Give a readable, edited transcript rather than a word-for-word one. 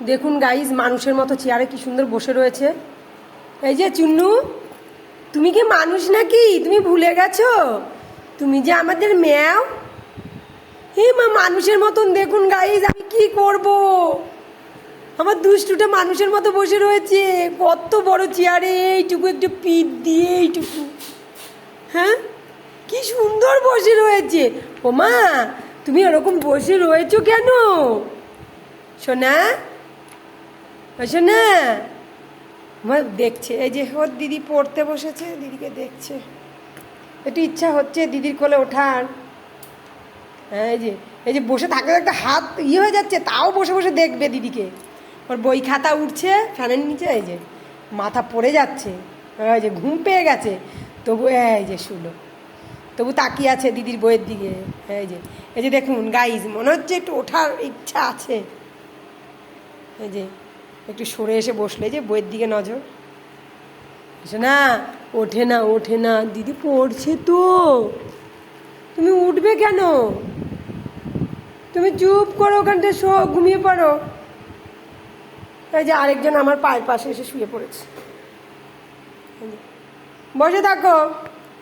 দেখুন গাইজ, মানুষের মতো চেয়ারে কি সুন্দর বসে রয়েছে। এই যে চুন্নু, তুমি কি মানুষ নাকি? তুমি ভুলে গেছো তুমি যে আমাদের ম্যাও। হে মা, মানুষের মতন দেখুন গাইজ, আমি কি করব। আমার দুষ্টুটা মানুষের মতো বসে রয়েছে, কত বড় চেয়ারে, এইটুকু একটু পিঠ দিয়ে এইটুকু। হ্যাঁ, কি সুন্দর বসে রয়েছে। ও মা, তুমি ওরকম বসে রয়েছো কেন সোনা? সোনা আমার দেখছে, এই যে ওর দিদি পড়তে বসেছে, দিদিকে দেখছে, একটু ইচ্ছা হচ্ছে দিদির কোলে ওঠার। হ্যাঁ, এই যে বসে থাকতে থাকতে হাত হয়ে যাচ্ছে, তাও বসে বসে দেখবে দিদিকে। ওর বই খাতা উঠছে ফ্যানের নিচে, এই যে মাথা পড়ে যাচ্ছে, এই যে ঘুম পেয়ে গেছে, তবু এই যে শুলো, তবু তাকিয়ে আছে দিদির বইয়ের দিকে। এই যে দেখুন গাইজ, মনে হচ্ছে একটু ওঠার ইচ্ছা আছে। এই যে একটু সরে এসে বসলে, যে বইয়ের দিকে নজর। না, ওঠে না, ওঠে না, দিদি পড়ছে তো। তুমি উঠবে কেন? তুমি চুপ করো, ওখানটা ঘুমিয়ে পড়ো। এই যে আরেকজন আমার পায়ের পাশে এসে শুয়ে পড়েছে। বসে থাকো।